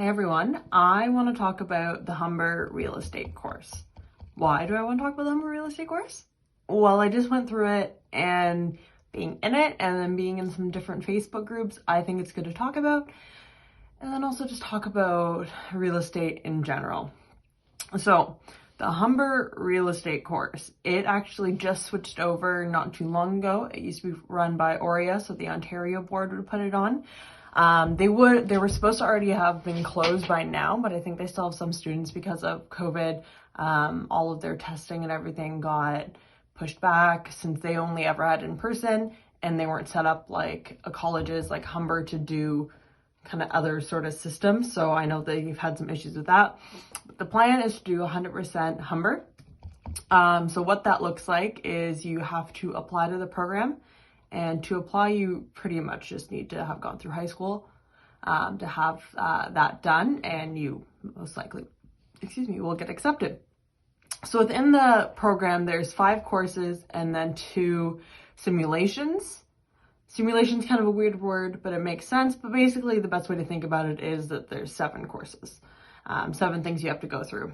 Hey everyone, I want to talk about the Humber Real Estate course. Why do I want to talk about the Humber Real Estate course? Well, I just went through it, and being in it and then being in some different Facebook groups, I think it's good to talk about, and then also just talk about real estate in general. So the Humber Real Estate course, it actually just switched over not too long ago. It used to be run by OREA, so the Ontario board would put it on. They were supposed to already have been closed by now, but I think they still have some students because of COVID. All of their testing and everything got pushed back since they only ever had in person, and they weren't set up like colleges like Humber to do kind of other sort of systems. So I know that you've had some issues with that. But the plan is to do 100% Humber. So what that looks like is you have to apply to the program. And to apply, you pretty much just need to have gone through high school to have that done, and you most likely, will get accepted. So within the program, there's 5 courses and then 2 simulations. Simulation's kind of a weird word, but it makes sense. But basically, the best way to think about it is that there's 7 courses, 7 things you have to go through.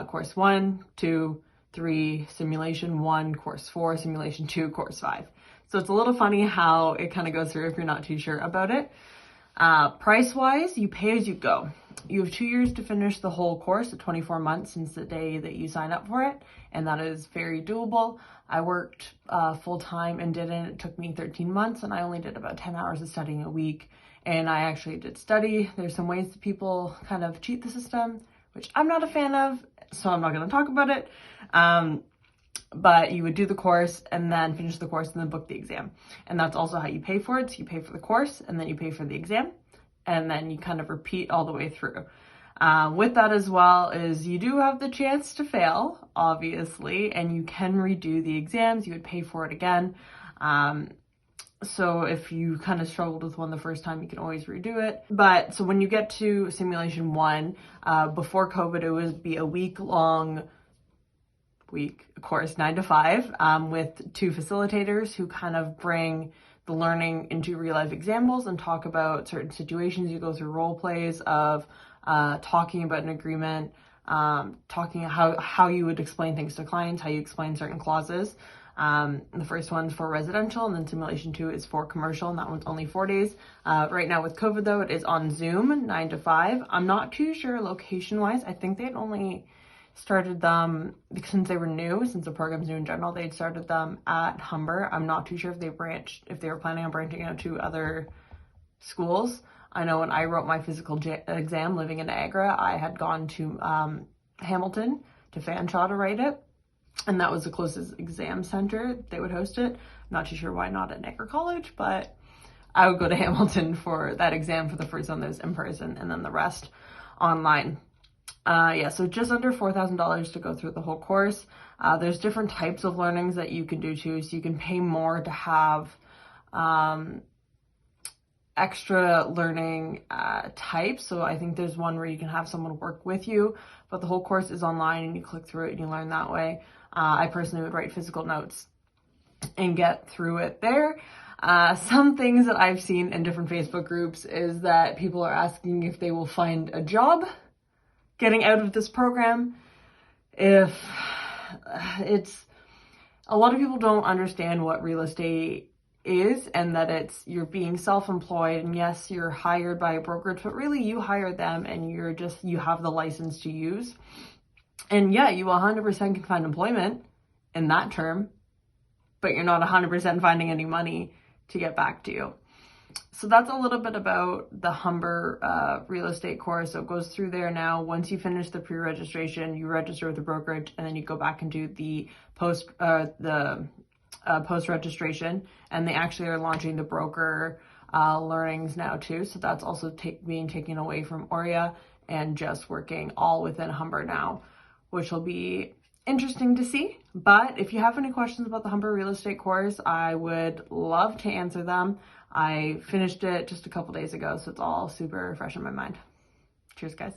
Course 1, 2, 3, simulation 1, course 4, simulation 2, course 5. So it's a little funny how it kind of goes through if you're not too sure about it. Price-wise, you pay as you go. You have 2 years to finish the whole course at 24 months since the day that you sign up for it, and that is very doable. I worked full-time and did it. It took me 13 months, and I only did about 10 hours of studying a week, and I actually did study. There's some ways that people kind of cheat the system, which I'm not a fan of, so I'm not going to talk about it. But you would do the course and then finish the course and then book the exam. And that's also how you pay for it. So you pay for the course and then you pay for the exam, and then you kind of repeat all the way through. With that as well is you do have the chance to fail, obviously, and you can redo the exams. You would pay for it again. So if you kind of struggled with one the first time, you can always redo it. But so when you get to simulation 1, before COVID, it would be a week-long course, 9 to 5, with 2 facilitators who kind of bring the learning into real life examples and talk about certain situations. You go through role plays of talking about an agreement, talking how you would explain things to clients, how you explain certain clauses. The first one's for residential, and then simulation 2 is for commercial, and that one's only 4 days. Right now with COVID though, it is on Zoom, 9 to 5. I'm not too sure location wise. I think they'd only started them since they were new, since the program's new in general. They'd started them at Humber. I'm not too sure if they were planning on branching out to other schools. I know when I wrote my physical exam living in Niagara, I had gone to Hamilton to Fanshawe to write it, and that was the closest exam center they would host it. I'm not too sure why not at Niagara College, but I would go to Hamilton for that exam for the first one that was in person, and then the rest online. So just under $4,000 to go through the whole course. There's different types of learnings that you can do too. So you can pay more to have extra learning types. So I think there's one where you can have someone work with you, but the whole course is online and you click through it and you learn that way. I personally would write physical notes and get through it there. Some things that I've seen in different Facebook groups is that people are asking if they will find a job getting out of this program. If it's, a lot of people don't understand what real estate is, and that you're being self-employed, and yes, you're hired by a brokerage, but really you hire them and you have the license to use. And yeah, you 100% can find employment in that term, but you're not 100% finding any money to get back to you. So that's a little bit about the Humber real estate course. So it goes through there now. Once you finish the pre-registration, you register with the brokerage, and then you go back and do the post-registration. And they actually are launching the broker learnings now too. So that's also being taken away from OREA and just working all within Humber now, which will be interesting to see. But if you have any questions about the Humber real estate course, I would love to answer them. I finished it just a couple days ago, so it's all super fresh in my mind. Cheers, guys.